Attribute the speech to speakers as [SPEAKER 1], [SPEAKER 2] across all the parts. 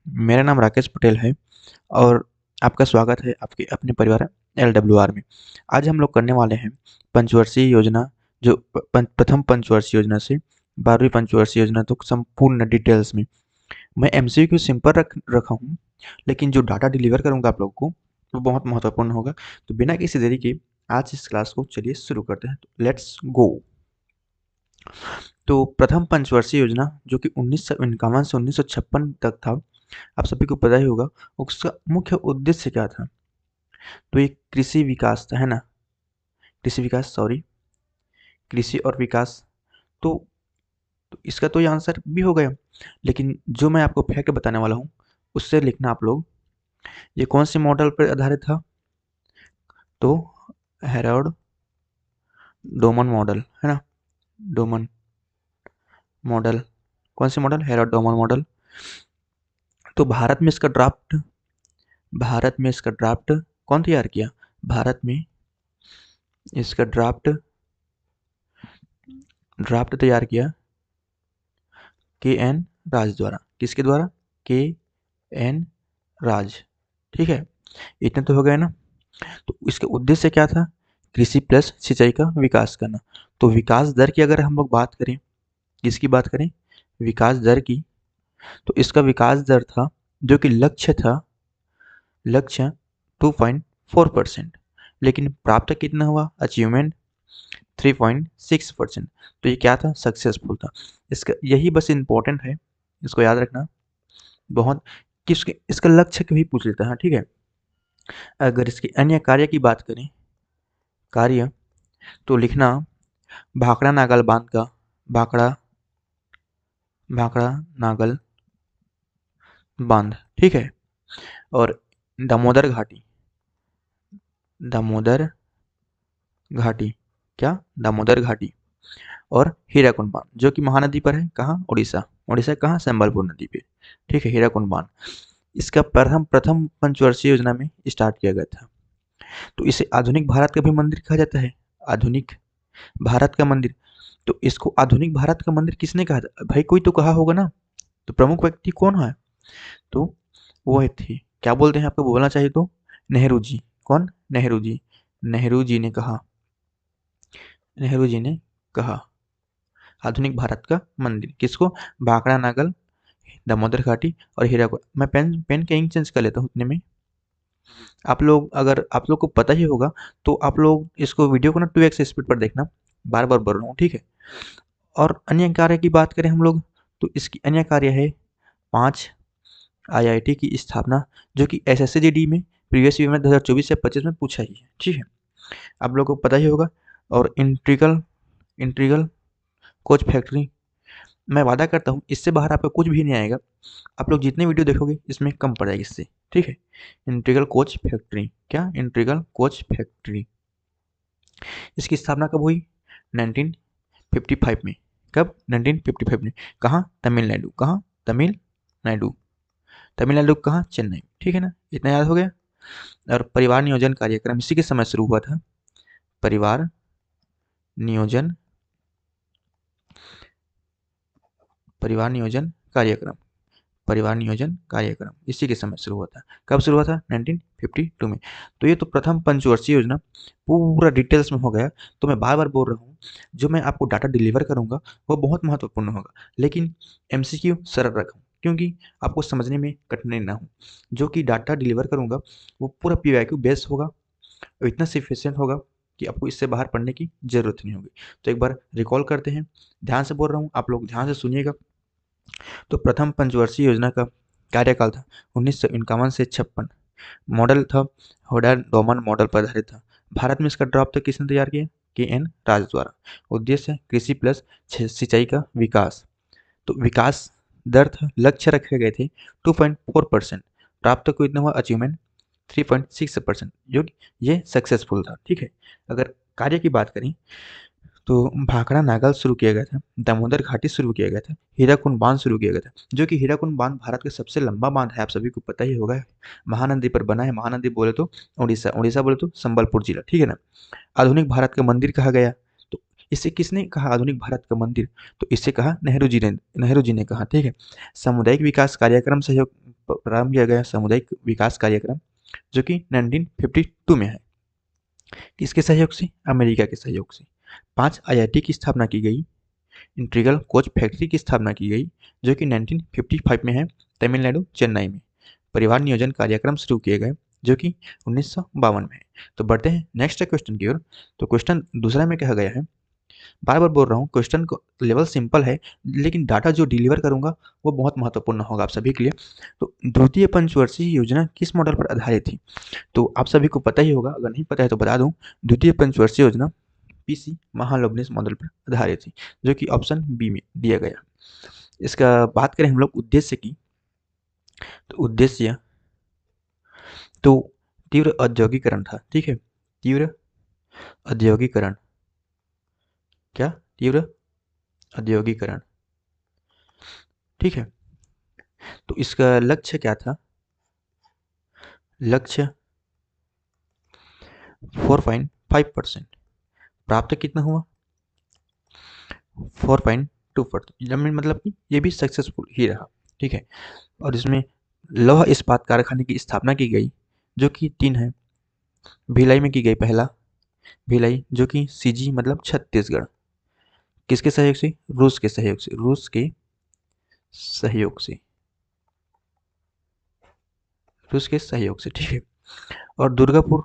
[SPEAKER 1] मेरा नाम राकेश पटेल है और आपका स्वागत है आपके अपने परिवार LWR में। आज हम लोग करने वाले हैं पंचवर्षीय योजना, जो प्रथम पंचवर्षीय योजना से 12वीं पंचवर्षीय योजना तक संपूर्ण डिटेल्स में। मैं MCQ सिंपल रखा हूँ, लेकिन जो डाटा डिलीवर करूँगा आप लोगों को वो बहुत महत्वपूर्ण होगा। तो बिना किसी देरी के आज इस क्लास को चलिए शुरू करते हैं। तो लेट्स गो। तो प्रथम पंचवर्षीय योजना जो कि 1951 से 1956 तक था, आप सभी को पता ही होगा उसका मुख्य उद्देश्य क्या था। तो ये कृषि विकास था, है ना। कृषि और विकास। तो इसका तो ये आंसर भी हो गया, लेकिन जो मैं आपको फैक्ट बताने वाला हूँ उससे लिखना आप लोग। ये कौन से मॉडल पर आधारित था? तो हेरोल्ड डोमन मॉडल, है ना। डोमन मॉडल, कौन से मॉडल? Harold Doman model. तो भारत में इसका ड्राफ्ट कौन तैयार किया? भारत में इसका ड्राफ्ट तैयार किया KN राज द्वारा। किसके द्वारा? KN राज। ठीक है, इतने तो हो गए ना। तो इसका उद्देश्य क्या था? कृषि प्लस सिंचाई का विकास करना। तो विकास दर की अगर हम लोग बात करें, किसकी बात करें? विकास दर की। तो इसका विकास दर था, जो कि लक्ष्य 2.4%, लेकिन प्राप्त कितना हुआ? अचीवमेंट 3.6%। तो ये क्या था? सक्सेसफुल था। इसका यही बस इम्पोर्टेंट है, इसको याद रखना बहुत। किसके इसका लक्ष्य भी पूछ लेता है, ठीक है। अगर इसके अन्य कार्य की बात करें, कार्य, तो लिखना भाखड़ा नागल बांध का, भाखड़ा नागल बांध, ठीक है। और दामोदर घाटी, दामोदर घाटी, क्या? दामोदर घाटी। और हीराकुंड बांध, जो कि महानदी पर है। कहाँ? उड़ीसा। उड़ीसा कहाँ? संबलपुर नदी पे, ठीक है, हीराकुंड बांध। इसका प्रथम पंचवर्षीय योजना में स्टार्ट किया गया था। तो इसे आधुनिक भारत का भी मंदिर कहा जाता है। आधुनिक भारत का मंदिर। तो इसको आधुनिक भारत का मंदिर किसने कहा था? भाई कोई तो कहा होगा ना। तो प्रमुख व्यक्ति कौन है? तो वो थे, क्या बोलते हैं, आपको बोलना चाहिए तो नेहरू जी। कौन? नेहरू जी। नेहरू जी ने कहा, नेहरू जी ने कहा आधुनिक भारत का मंदिर किसको? भाखड़ा नागल, दामोदर घाटी और हीराकुद। मैं पेन के इंक चेंज कर लेता हूँ उतने में। आप लोग, अगर आप लोग को पता ही होगा तो आप लोग इसको वीडियो को ना 2x स्पीड पर देखना, बार बार बोल रहा हूँ, ठीक है। और अन्य कार्य की बात करें हम लोग, तो इसकी अन्य कार्य है 5 IIT की स्थापना, जो कि SSC में प्रीवियस ईयर में 2024 से 25 में पूछा ही है, ठीक है, आप लोगों को पता ही होगा। और इंट्रीगल कोच फैक्ट्री, मैं वादा करता हूँ इससे बाहर आपका कुछ भी नहीं आएगा। आप लोग जितने वीडियो देखोगे इसमें कम पड़ जाएगी इससे, ठीक है। इंट्रीगल कोच फैक्ट्री, क्या? Integral coach factory. इसकी स्थापना कब हुई? 1955 में। कब? 1955 में। कहाँ? तमिलनाडु। कहाँ? तमिलनाडु। तमिलनाडु कहाँ? चेन्नई, ठीक है ना। इतना याद हो गया। और परिवार नियोजन कार्यक्रम इसी के समय शुरू हुआ था। परिवार नियोजन परिवार नियोजन कार्यक्रम, परिवार नियोजन कार्यक्रम इसी के समय शुरू हुआ था। कब शुरू हुआ था? 1952 में। तो ये तो प्रथम पंचवर्षीय योजना पूरा डिटेल्स में हो गया। तो मैं बार बार बोल रहा हूँ, जो मैं आपको डाटा डिलीवर करूँगा वो बहुत महत्वपूर्ण होगा, लेकिन MCQ सरल रखूँ, क्योंकि आपको समझने में कठिनाई ना हो। जो कि डाटा डिलीवर करूँगा वो पूरा PYQ बेस्ड होगा और इतना सफिशियंट होगा कि आपको इससे बाहर पढ़ने की जरूरत नहीं होगी। तो एक बार रिकॉल करते हैं, ध्यान से बोल रहा हूँ, आप लोग ध्यान से सुनिएगा। तो प्रथम पंचवर्षीय योजना का कार्यकाल था 1951 से 56। मॉडल था होडार डोमन मॉडल पर आधारित था। भारत में इसका ड्राफ्ट किसने तैयार किया? KN राज द्वारा। उद्देश्य कृषि प्लस सिंचाई का विकास। तो विकास दर था, लक्ष्य रखे गए थे 2.4%, प्राप्त को इतना हुआ अचीवमेंट 3.6%, जो ये सक्सेसफुल था, ठीक है। अगर कार्य की बात करें तो भाखड़ा नागल शुरू किया गया था, दामोदर घाटी शुरू किया गया था, हीराकुंड बांध शुरू किया गया था, जो कि हीराकुंड बांध भारत का सबसे लंबा बांध है, आप सभी को पता ही होगा। महानदी पर बना है। महानदी बोले तो उड़ीसा, उड़ीसा बोले तो संबलपुर जिला, ठीक है ना। आधुनिक भारत का मंदिर कहा गया। तो इसे किसने कहा आधुनिक भारत का मंदिर? तो इसे कहा नेहरू जी ने कहा, ठीक है। सामुदायिक विकास कार्यक्रम सहयोग प्रारंभ किया गया सामुदायिक विकास कार्यक्रम जो कि 1952 में है। किसके सहयोग से? अमेरिका के सहयोग से। 5 IIT की स्थापना की गई। इंटीग्रल कोच फैक्ट्री की स्थापना की गई जो कि 1955 में है, तमिलनाडु चेन्नई में। परिवार नियोजन कार्यक्रम शुरू किए गए जो कि 1952 में है। तो बढ़ते हैं नेक्स्ट क्वेश्चन की ओर। तो क्वेश्चन दूसरा में कहा गया है, बार बार बोल रहा हूँ, क्वेश्चन को लेवल सिंपल है लेकिन डाटा जो डिलीवर करूंगा वो बहुत महत्वपूर्ण होगा आप सभी के लिए। तो द्वितीय पंचवर्षीय योजना किस मॉडल पर आधारित थी? तो आप सभी को पता ही होगा, अगर नहीं पता है तो बता दूं, द्वितीय पंचवर्षीय योजना PC महालनोबिस मॉडल पर आधारित थी जो कि ऑप्शन बी में दिया गया। इसका बात करें हम लोग उद्देश्य की, तो उद्देश्य तो तीव्र औद्योगिकरण था। ठीक है, तीव्र औद्योगिकरण, क्या? तीव्र औद्योगिकरण। ठीक है, तो इसका लक्ष्य क्या था? लक्ष्य 4.5%। प्राप्त कितना हुआ? 4.2%। मतलब कि ये भी सक्सेसफुल ही रहा। ठीक है, और इसमें लौह इस्पात कारखाने की स्थापना की गई जो कि 3 है। भिलाई में की गई पहला, भिलाई जो कि CG मतलब छत्तीसगढ़। किसके सहयोग से? रूस के सहयोग से। रूस के सहयोग से, रूस के सहयोग से। ठीक है, और दुर्गापुर,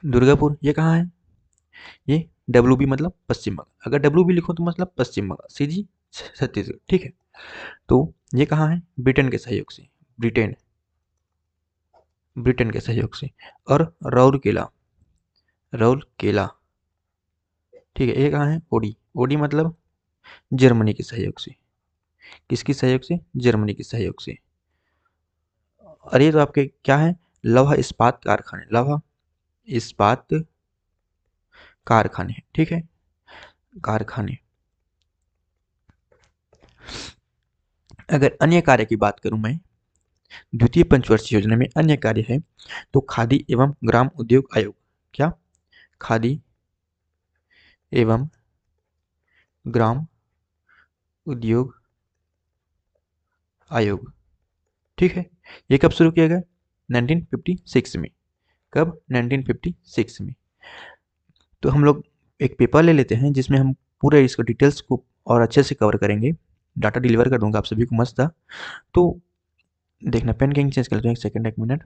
[SPEAKER 1] दुर्गापुर ये कहाँ है? ये WB मतलब पश्चिम बंगाल। अगर WB लिखो तो मतलब पश्चिम बंगाल, CG छत्तीसगढ़। ठीक है, तो ये कहाँ है? ब्रिटेन के सहयोग से, ब्रिटेन, ब्रिटेन के सहयोग से। और राउरकेला, राउरकेला। ठीक है, ये कहाँ है? ओडी, ओडी मतलब जर्मनी के सहयोग से। किसकी सहयोग से? जर्मनी के सहयोग से। और ये तो आपके क्या है? लौह इस्पात कारखाने, लौह इस्पात कारखाने। ठीक है, कारखाने। अगर अन्य कार्य की बात करूं मैं, द्वितीय पंचवर्षीय योजना में अन्य कार्य है तो खादी एवं ग्राम उद्योग आयोग। क्या? खादी एवं ग्राम उद्योग आयोग। ठीक है, ये कब शुरू किया गया? 1956 में। कब? 1956 में। तो हम लोग एक पेपर ले लेते हैं जिसमें हम पूरे इसको डिटेल्स को और अच्छे से कवर करेंगे। डाटा डिलीवर कर दूंगा आप सभी को मस्त था। तो देखना, पेन किंग चेंज कर लेते हैं, 1 सेकंड 1 मिनट।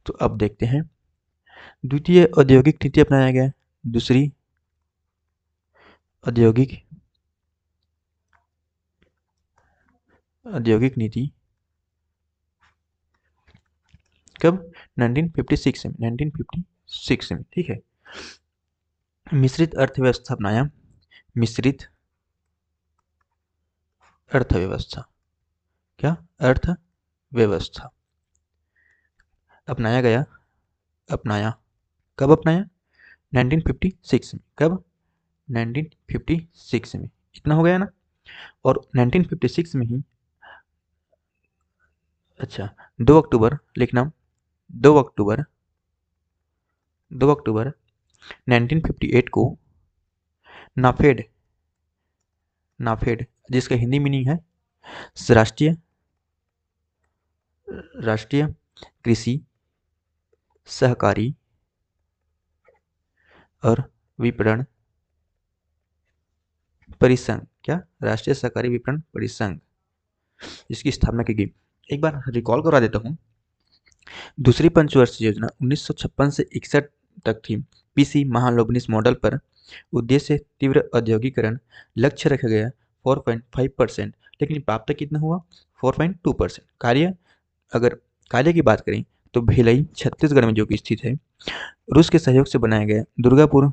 [SPEAKER 1] तो अब देखते हैं, द्वितीय औद्योगिक नीति अपनाया गया, दूसरी औद्योगिक औद्योगिक नीति कब? 1956 में, 1956 में। ठीक है, मिश्रित अर्थव्यवस्था अपनाया, मिश्रित अर्थव्यवस्था। क्या? अर्थव्यवस्था अपनाया गया, अपनाया। कब अपनाया? 1956 में। कब? 1956 में। इतना हो गया ना। और 1956 में ही, अच्छा, 2 अक्टूबर लिखना, 2 अक्टूबर 2 अक्टूबर 1958 को नाफेड, नाफेड जिसका हिंदी मीनिंग है राष्ट्रीय, राष्ट्रीय कृषि सहकारी और विपणन परिसंघ। क्या? राष्ट्रीय सहकारी विपणन परिसंघ, इसकी स्थापना की गई। एक बार रिकॉल करा देता हूँ, दूसरी पंचवर्षीय योजना 1956 से 61 तक थी। PC महालनोबिस मॉडल पर उद्देश्य तीव्र औद्योगिकरण, लक्ष्य रखा गया 4.5%, लेकिन प्राप्त कितना हुआ? 4.2%। कार्य, अगर कार्य की बात करें तो भिलाई छत्तीसगढ़ में जो कि स्थित है, रूस के सहयोग से बनाया गया। दुर्गापुर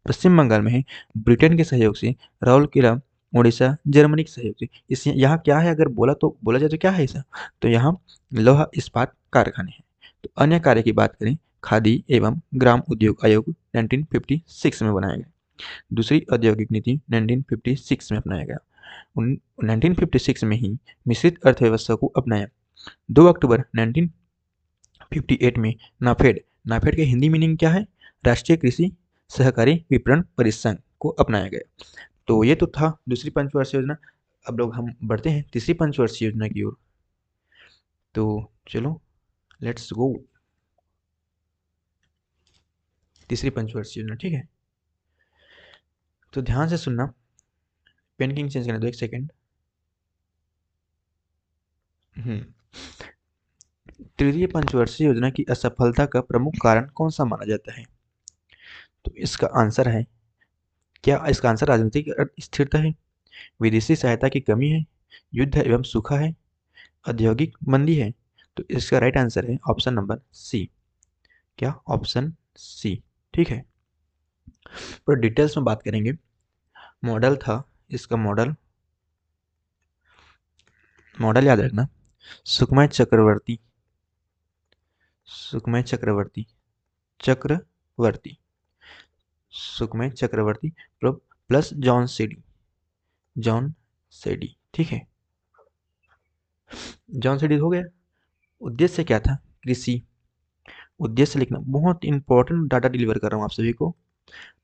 [SPEAKER 1] पश्चिम बंगाल में है, ब्रिटेन के सहयोग से। राउरकेला उड़ीसा जर्मनी के सहयोग से। इस यहाँ क्या है, अगर बोला जाए तो क्या है ऐसा? तो यहाँ लौह इस्पात कारखाने हैं। तो अन्य कार्य की बात करें, खादी एवं ग्राम उद्योग आयोग 1956 में बनाया गया। दूसरी औद्योगिक नीति 1956 में अपनाया गया। 1956 में ही मिश्रित अर्थव्यवस्था को अपनाया। 2 अक्टूबर 1958 में नाफेड, नाफेड के हिंदी मीनिंग क्या है? राष्ट्रीय कृषि सहकारी विपणन परिसंघ को अपनाया गया। तो ये तो था दूसरी पंचवर्षीय योजना। अब लोग हम बढ़ते हैं तीसरी पंचवर्षीय योजना की ओर। तो चलो लेट्स गो तीसरी पंचवर्षीय योजना, ठीक है। तो ध्यान से सुनना, पेन किंग चेंज करने दो, एक सेकेंड। तृतीय पंचवर्षीय योजना की असफलता का प्रमुख कारण कौन सा माना जाता है? तो इसका आंसर है, क्या इसका आंसर राजनीतिक स्थिरता है, विदेशी सहायता की कमी है, युद्ध एवं सूखा है, औद्योगिक मंदी है? तो इसका राइट आंसर है ऑप्शन नंबर सी। क्या? ऑप्शन सी, ठीक है। पूरा डिटेल्स में बात करेंगे। मॉडल था इसका, मॉडल याद रखना, सुखमय चक्रवर्ती, सुखमय चक्रवर्ती, चक्रवर्ती, सुखमय चक्रवर्ती प्लस जॉन सेडी, जॉन सेडी, ठीक है। जॉन सेडी हो गया। उद्देश्य क्या था? कृषि। उद्देश्य लिखना, बहुत इंपॉर्टेंट डाटा डिलीवर कर रहा हूँ आप सभी को,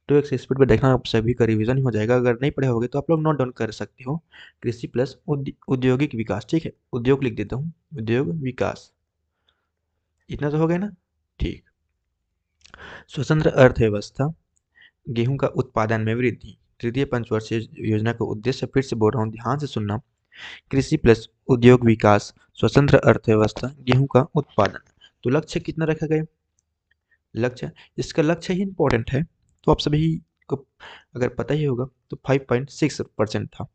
[SPEAKER 1] तो एक स्पीड पर देखना, आप सभी का रिवीजन ही हो जाएगा। अगर नहीं पढ़े होगे तो आप लोग नोट डाउन कर सकते हो। कृषि प्लस औद्योगिक विकास, ठीक है, उद्योग लिख देता हूँ, उद्योग विकास। इतना तो हो गया ना, ठीक। स्वतंत्र अर्थव्यवस्था, गेहूं का उत्पादन में वृद्धि। तृतीय पंचवर्षीय योजना का उद्देश्य, फिर से बोल रहा हूँ, ध्यान से सुनना, कृषि प्लस उद्योग विकास, स्वतंत्र अर्थव्यवस्था, गेहूं का उत्पादन। तो लक्ष्य कितना रखा गया? लक्ष्य, इसका लक्ष्य ही इंपॉर्टेंट है, तो आप सभी को अगर पता ही होगा, तो 5.6% था,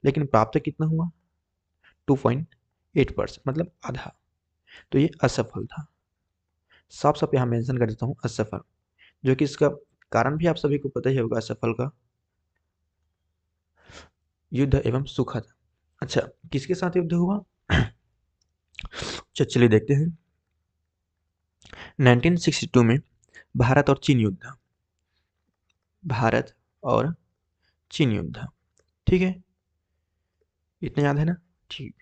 [SPEAKER 1] लेकिन प्राप्त कितना हुआ? 2.8%, मतलब आधा। तो ये असफल था, साफ साफ यहाँ मेंशन कर देता हूँ, असफल। जो कि इसका कारण भी आप सभी को पता ही होगा असफल का, युद्ध एवं सूखा था। अच्छा, किसके साथ युद्ध हुआ? चलिए देखते हैं। 1962 में भारत और चीन युद्ध, भारत और चीन युद्ध, ठीक है, इतना याद है ना, ठीक।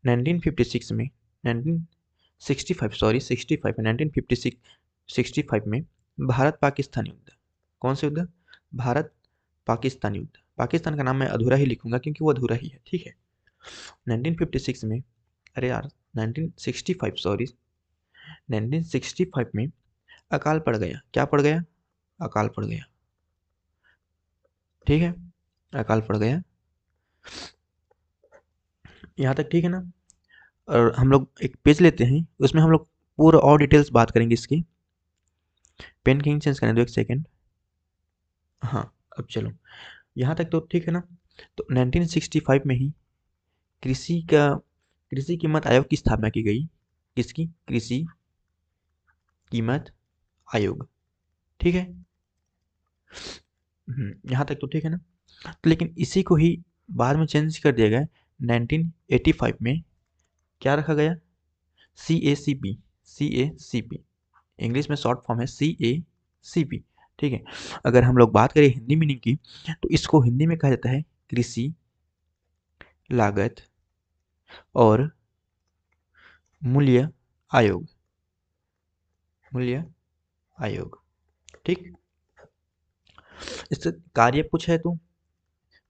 [SPEAKER 1] 1956 में 1965 सॉरी 65 में 1956 65 में भारत पाकिस्तान युद्ध। कौन सा युद्ध? भारत पाकिस्तान युद्ध। पाकिस्तान का नाम मैं अधूरा ही लिखूंगा क्योंकि वो अधूरा ही है, ठीक है। 1956 में, अरे यार 1965 सॉरी 1965 में अकाल पड़ गया। क्या पड़ गया? अकाल पड़ गया, ठीक है, अकाल पड़ गया। यहाँ तक ठीक है ना? और हम लोग एक पेज लेते हैं, उसमें हम लोग पूरा और डिटेल्स बात करेंगे इसकी। पेन किंग चेंज करने दो, एक सेकेंड। हाँ, अब चलो यहाँ तक तो ठीक है ना। तो 1965 में ही कृषि कीमत आयोग की स्थापना की गई। किसकी? कृषि कीमत आयोग, ठीक है। यहाँ तक तो ठीक है ना। तो लेकिन इसी को ही बाद में चेंज कर दिया गया 1985 में। क्या रखा गया? CACP, CACP, इंग्लिश में शॉर्ट फॉर्म है CACP, ठीक है। अगर हम लोग बात करें हिंदी मीनिंग की, तो इसको हिंदी में कहा जाता है कृषि लागत और मूल्य आयोग, मूल्य आयोग, ठीक। इससे कार्य कुछ है तो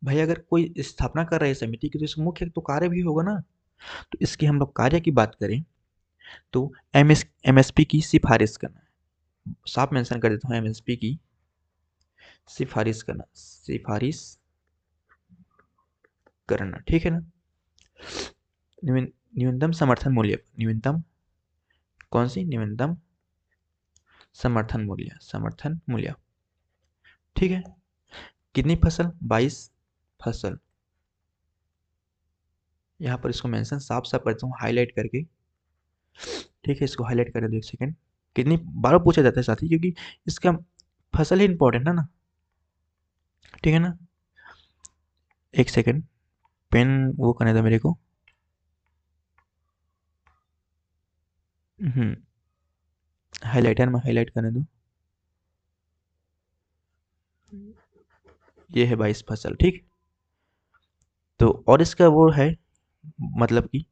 [SPEAKER 1] भाई, अगर कोई स्थापना कर रहा है समिति की, तो इसका मुख्य तो कार्य भी होगा ना। तो इसके हम लोग कार्य की बात करें तो MSP की सिफारिश करना, साफ मेंशन कर देता हूँ, MSP की सिफारिश करना, सिफारिश करना, ठीक है ना। न्यूनतम समर्थन मूल्य, न्यूनतम कौन सी? न्यूनतम समर्थन मूल्य, समर्थन मूल्य, ठीक है। कितनी फसल? 22 फसल। यहाँ पर इसको मेंशन साफ साफ करता हूँ हाईलाइट करके, ठीक है, इसको हाईलाइट कर दो, एक सेकेंड। कितनी बार पूछा जाता है साथी, क्योंकि इसका फसल ही इंपॉर्टेंट है ना, ठीक है ना। एक सेकेंड, पेन वो करने दो मेरे को। हाईलाइटर में हाईलाइट करने दो। ये है 22 फसल, ठीक। तो और इसका वो है मतलब कि,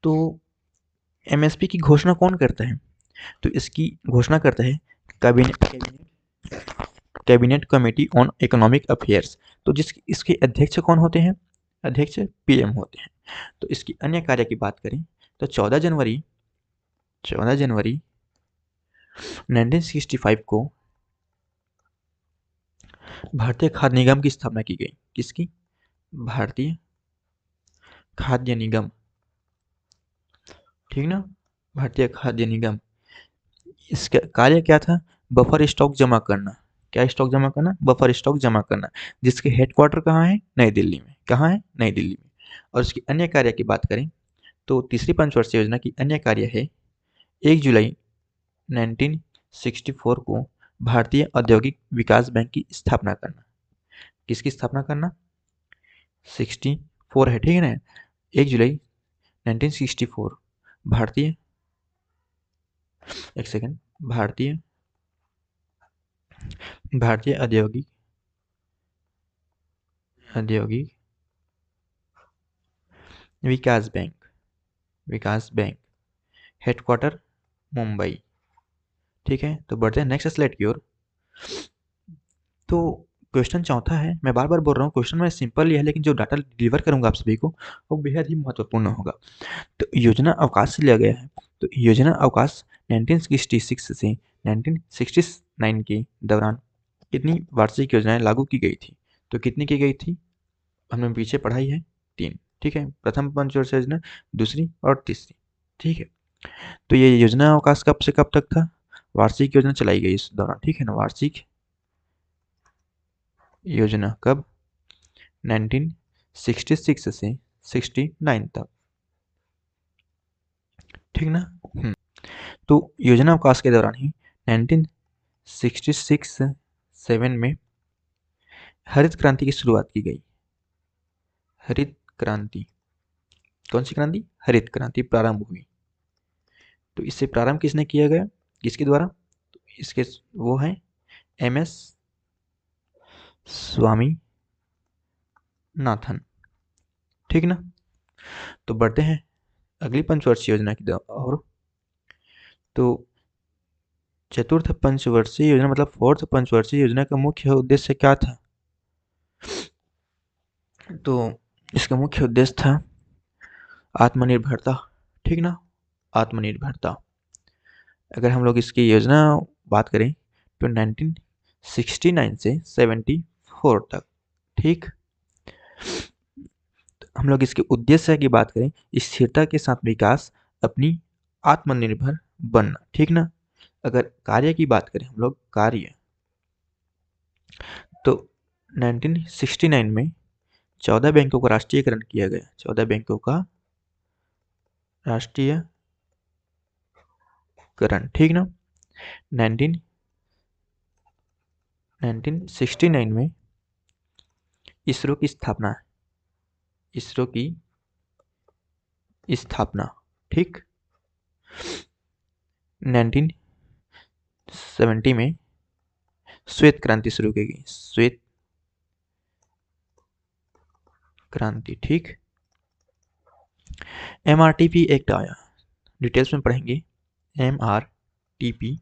[SPEAKER 1] तो MSP की घोषणा कौन करता है? तो इसकी घोषणा करता है cabinet, cabinet committee on economic affairs. तो इसके अध्यक्ष कौन होते हैं? अध्यक्ष पीएम होते हैं। तो इसकी अन्य कार्य की बात करें तो 14 जनवरी 1965 को भारतीय खाद्य निगम की स्थापना की गई। किसकी? भारतीय खाद्य निगम, ठीक ना, भारतीय खाद्य निगम। इसका कार्य क्या था? बफर स्टॉक जमा करना। क्या स्टॉक जमा करना? बफर स्टॉक जमा करना, जिसके हेडक्वार्टर कहाँ है? नई दिल्ली में। कहाँ है? नई दिल्ली में। और इसकी अन्य कार्य की बात करें तो तीसरी पंचवर्षीय योजना की अन्य कार्य है 1 जुलाई 1964 को भारतीय औद्योगिक विकास बैंक की स्थापना करना। किसकी स्थापना करना? 64 है, ठीक है ना। 1 जुलाई 1964 भारतीय, एक सेकेंड, भारतीय औद्योगिक विकास बैंक, हेडक्वार्टर मुंबई। ठीक है, तो बढ़ते हैं नेक्स्ट स्लाइड की ओर। तो क्वेश्चन चौथा है, मैं बार बार बोल रहा हूँ क्वेश्चन में सिंपल ही है, लेकिन जो डाटा डिलीवर करूंगा आप सभी को वो बेहद ही महत्वपूर्ण होगा। तो योजना अवकाश से लिया गया है। तो योजना अवकाश 1966 से 1969 के दौरान कितनी वार्षिक योजनाएं लागू की गई थी? तो कितनी की गई थी? हमने पीछे पढ़ाई है 3, ठीक है। प्रथम पंचवर्षीय योजना, दूसरी और तीसरी, ठीक है। तो ये योजना अवकाश कब से कब तक था? वार्षिक योजना चलाई गई इस दौरान, ठीक है ना। वार्षिक योजना कब? 1966 से 69 तक, ठीक ना। तो योजना अवकाश के दौरान ही 1966-7 में हरित क्रांति की शुरुआत की गई। हरित क्रांति, कौन सी क्रांति? हरित क्रांति प्रारंभ हुई। तो इससे प्रारंभ किसने किया गया? किसके द्वारा? तो इसके वो है MS स्वामीनाथन, ठीक ना। तो बढ़ते हैं अगली पंचवर्षीय योजना की और। तो चतुर्थ पंचवर्षीय योजना मतलब फोर्थ पंचवर्षीय योजना का मुख्य उद्देश्य क्या था? तो इसका मुख्य उद्देश्य था आत्मनिर्भरता, ठीक ना, आत्मनिर्भरता। अगर हम लोग इसकी योजना बात करें तो 1969 से 74 तक, ठीक। हम लोग इसके उद्देश्य की बात करें, स्थिरता के साथ विकास, अपनी आत्मनिर्भर बनना, ठीक ना। अगर कार्य की बात करें हम लोग, कार्य, तो 1969 में 14 बैंकों का राष्ट्रीयकरण किया गया। 14 बैंकों का राष्ट्रीयकरण, ठीक ना। 1969 में इसरो की स्थापना, ठीक। 1970 में श्वेत क्रांति शुरू की गई, श्वेत क्रांति, ठीक। MRTP एक्ट आया, डिटेल्स में पढ़ेंगे। MRTP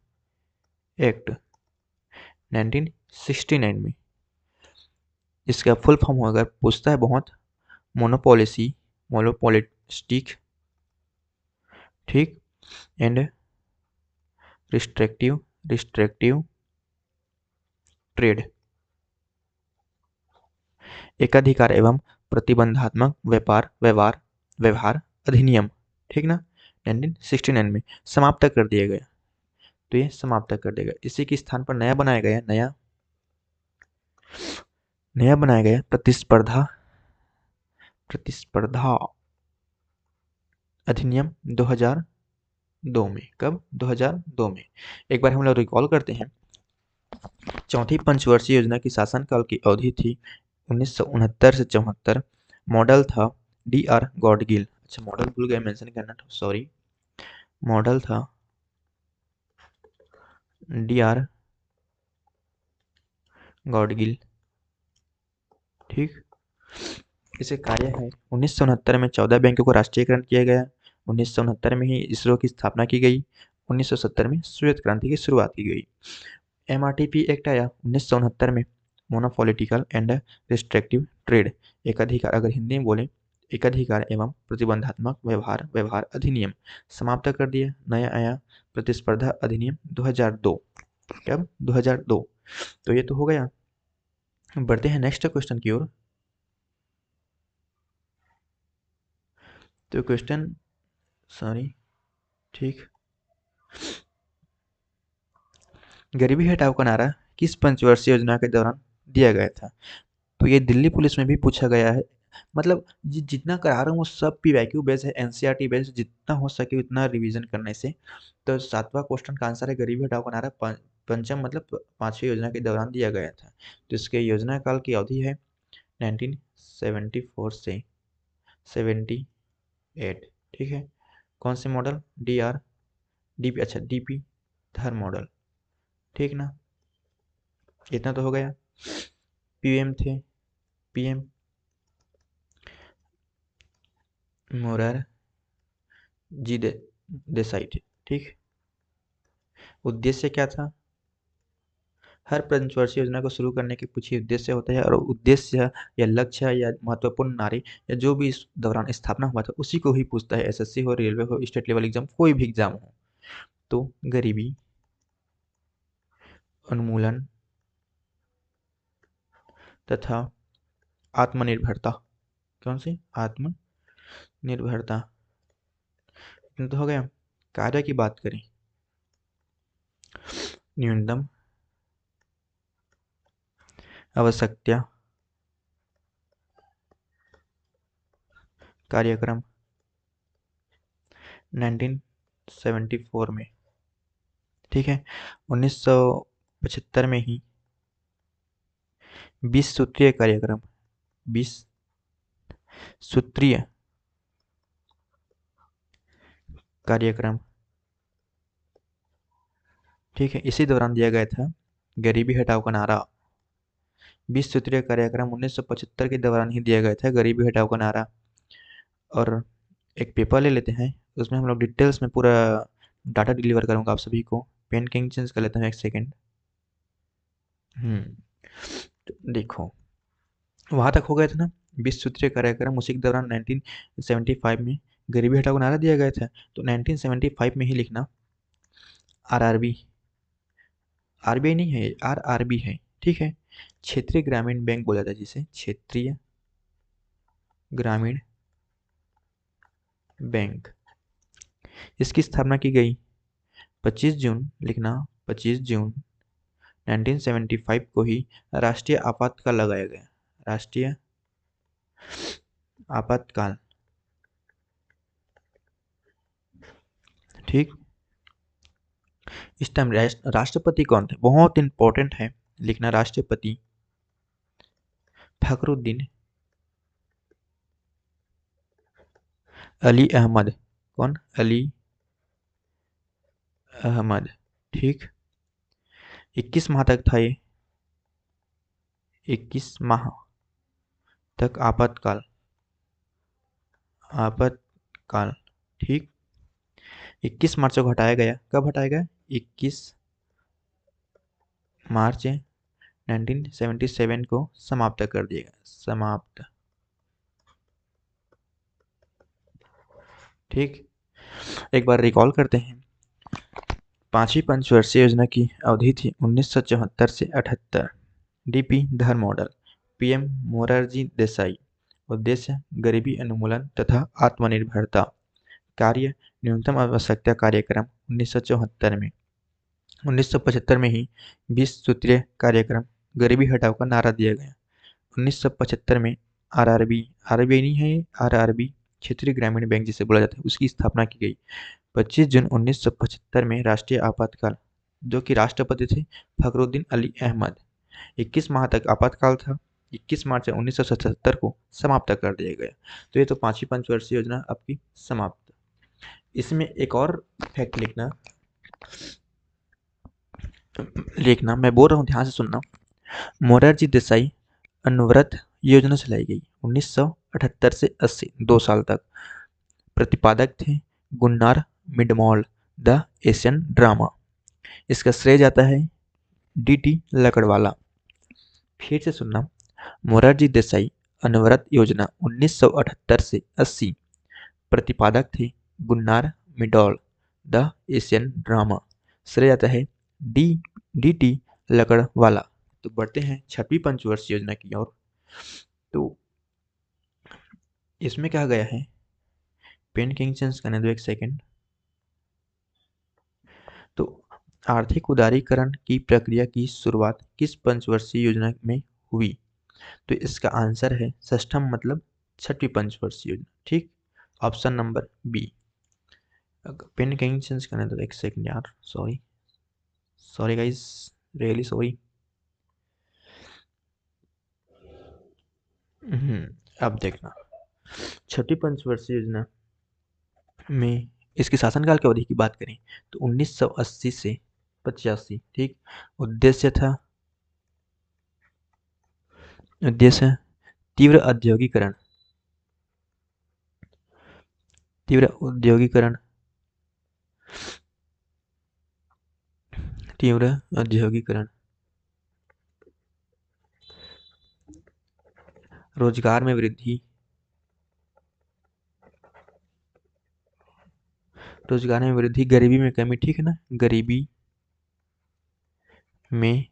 [SPEAKER 1] एक्ट 1969 में। इसका फुल फॉर्म अगर पूछता है बहुत, मोनोपोलिस्टिक, ठीक, एंड रिस्ट्रिक्टिव ट्रेड, एकाधिकार एवं प्रतिबंधात्मक व्यवहार अधिनियम, ठीक ना, 1969 में समाप्त कर दिया गया। तो ये समाप्त कर देगा। इसी के स्थान पर नया बनाया गया प्रतिस्पर्धा अधिनियम 2002 में। कब? 2002 में। एक बार हम लोग रिकॉल करते हैं, चौथी पंचवर्षीय योजना की शासनकाल की अवधि थी 1969 से 74। मॉडल था DR गॉडगिल। अच्छा, मॉडल भूल गए मेंशन करना, सॉरी। मॉडल था DR गॉडगिल, ठीक। इसे कार्य है 1969 में 14 बैंकों को राष्ट्रीयकरण किया गया। 1969 में ही इसरो की स्थापना की गई। 1970 में श्वेत क्रांति की शुरुआत की गई। MRTP एक्ट आया 1969 में, मोनोपॉलिटिकल एंड रिस्ट्रिक्टिव ट्रेड, एकाधिकार, अगर हिंदी में बोले एकाधिकार एवं प्रतिबंधात्मक व्यवहार अधिनियम समाप्त कर दिया। नया आया प्रतिस्पर्धा अधिनियम 2002। कब? 2002। तो ये तो हो गया। बढ़ते हैं नेक्स्ट क्वेश्चन की ओर। तो क्वेश्चन ठीक, गरीबी हटाओ का नारा किस पंचवर्षीय योजना के दौरान दिया गया था? तो ये दिल्ली पुलिस में भी पूछा गया है। मतलब जितना करा रहा हूँ वो सब PYQ बेस्ड है, NCERT बेस्ड, जितना हो सके उतना रिवीजन करने से। तो 7वां क्वेश्चन का आंसर है गरीबी हटाओ का नारा पंचम मतलब 5वीं योजना के दौरान दिया गया था। तो इसके योजना काल की अवधि है 1974 से 78। ठीक है। कौन से मॉडल? DP थर मॉडल। ठीक ना, इतना तो हो गया। PM थे PM मोरारजी देसाई थे। ठीक। उद्देश्य क्या था? हर पंचवर्षीय योजना को शुरू करने के कुछ ही उद्देश्य होता है, और उद्देश्य या लक्ष्य या महत्वपूर्ण नारी या जो भी इस दौरान स्थापना हुआ था उसी को ही पूछता है। SSC हो, रेलवे हो, स्टेट लेवल एग्जाम, कोई भी एग्जाम हो। तो गरीबी उन्मूलन तथा आत्मनिर्भरता। कौन सी? आत्मनिर्भरता। तो हो गया। कार्य की बात करें, न्यूनतम आवश्यकता कार्यक्रम 1974 में। ठीक है। 1975 में ही 20 सूत्रीय कार्यक्रम, 20 सूत्रीय कार्यक्रम, ठीक है, इसी दौरान दिया गया था गरीबी हटाओ का नारा। 20 सूत्रीय कार्यक्रम 1975 के दौरान ही दिया गया था गरीबी हटाओ का नारा। और एक पेपर ले लेते हैं, उसमें हम लोग डिटेल्स में पूरा डाटा डिलीवर करूंगा आप सभी को। पेन किंग चेंज कर लेते हैं, एक सेकेंड। तो देखो, वहां तक हो गया था ना 20 सूत्रीय कार्यक्रम। उसी के दौरान 1975 में गरीबी हटाओ का नारा दिया गया था। तो 1975 में ही लिखना RRB, RBI नहीं है, RRB है। ठीक है। क्षेत्रीय ग्रामीण बैंक बोला जाता है जिसे, क्षेत्रीय ग्रामीण बैंक। इसकी स्थापना की गई 25 जून, लिखना 25 जून 1975 को ही राष्ट्रीय आपातकाल लगाया गया। राष्ट्रीय आपातकाल। ठीक। इस टाइम राष्ट्रपति कौन थे? बहुत इंपॉर्टेंट है, लिखना राष्ट्रपति फखरुद्दीन अली अहमद। कौन? अली अहमद। ठीक। 21 माह तक था ये, 21 माह तक आपातकाल। ठीक। 21 मार्च को हटाया गया। कब हटाया गया? 21 मार्च 1977 को समाप्त कर दिया गया। समाप्त। ठीक। एक बार रिकॉल करते हैं। 5वीं पंचवर्षीय योजना की अवधि थी 1974 से 78। DP धर मॉडल, PM मोरारजी देसाई। उद्देश्य गरीबी उन्मूलन तथा आत्मनिर्भरता। कार्य न्यूनतम आवश्यकता कार्यक्रम 1974 में। 1975 में ही 20 सूत्रीय कार्यक्रम गरीबी हटाओ का नारा दिया गया। 1975 में RRBI नहीं है ये, RRB क्षेत्रीय ग्रामीण बैंक जिसे बोला जाता है, उसकी स्थापना की गई। 25 जून 1975 में राष्ट्रीय आपातकाल, जो कि राष्ट्रपति थे फखरुद्दीन अली अहमद। 21 माह तक आपातकाल था। 21 मार्च 1977 को समाप्त कर दिया गया। तो ये तो 5वीं पंचवर्षीय योजना आपकी समाप्त। इसमें एक और फैक्ट लिखना मैं बोल रहा हूँ, ध्यान से सुनना। मोरारजी देसाई अनवरत योजना चलाई गई 1978 से 80, 2 साल तक। प्रतिपादक थे गुन्नार मिडमॉल, द एशियन ड्रामा। इसका श्रेय जाता है DT लकड़वाला। फिर से सुनना, मोरारजी देसाई अनवरत योजना 1978 से 80, प्रतिपादक थे गुन्नार मिडॉल, द एशियन ड्रामा। श्रेय जाता है DT लकड़वाला। तो बढ़ते हैं छठवीं पंचवर्षीय योजना की ओर। तो इसमें क्या गया है, पेन किंग चेंज करने दो एक सेकेंड। तो आर्थिक उदारीकरण की प्रक्रिया की शुरुआत किस पंचवर्षीय योजना में हुई? तो इसका आंसर है षष्ठम, मतलब छठी पंचवर्षीय योजना। ठीक, ऑप्शन नंबर बी। पेन कहीं चेंज करने दो एक सेकंड यार, सॉरी गाइस, रियली सॉरी। अब देखना, छठी पंचवर्षीय योजना में इसके शासनकाल की अवधि की बात करें तो 1980 से 85। ठीक, उद्देश्य था, उद्देश्य तीव्र औद्योगिकरण, तीव्र औद्योगिकरण, तीव्र औद्योगिकरण, रोजगार में वृद्धि, रोजगार में वृद्धि, गरीबी में कमी। ठीक है ना, गरीबी में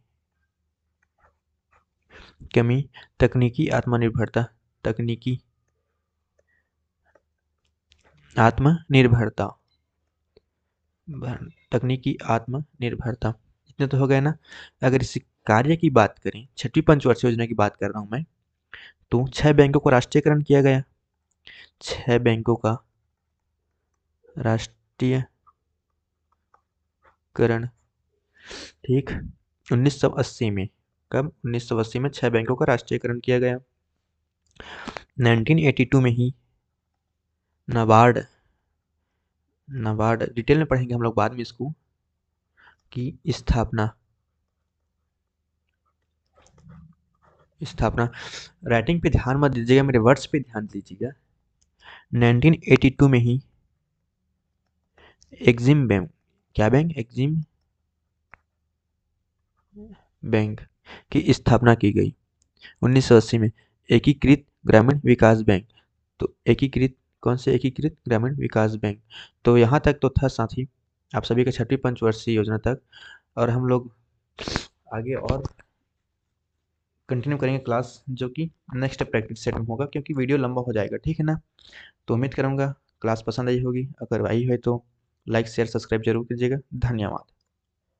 [SPEAKER 1] कमी, तकनीकी आत्मनिर्भरता, तकनीकी आत्मनिर्भरता, तकनीकी आत्मनिर्भरता। इतने तो हो गए ना। अगर इस कार्य की बात करें, छठी पंचवर्षीय योजना की बात कर रहा हूं मैं, तो 6 बैंकों का राष्ट्रीयकरण किया गया। 6 बैंकों का राष्ट्रीयकरण, ठीक, 1980 में। कब? 1980 में 6 बैंकों का राष्ट्रीयकरण किया गया। 1982 में ही नाबार्ड, नाबार्ड डिटेल में पढ़ेंगे हम लोग बाद में इसको, की स्थापना, स्थापना। राइटिंग पे ध्यान मत दीजिएगा, मेरे वर्ड्स पे ध्यान दीजिएगा। 1982 में ही एक्जिम बैंक, क्या बैंक? एक्जिम बैंक की स्थापना की गई। 1980 में एकीकृत ग्रामीण विकास बैंक। तो एकीकृत, कौन से एकीकृत? ग्रामीण विकास बैंक। तो यहाँ तक तो था साथी आप सभी का छठी पंचवर्षीय योजना तक। और हम लोग आगे और कंटिन्यू करेंगे क्लास, जो कि नेक्स्ट प्रैक्टिस सेट में होगा, क्योंकि वीडियो लंबा हो जाएगा। ठीक है ना। तो उम्मीद करूँगा क्लास पसंद आई होगी। अगर आई है तो लाइक शेयर सब्सक्राइब जरूर कीजिएगा। धन्यवाद।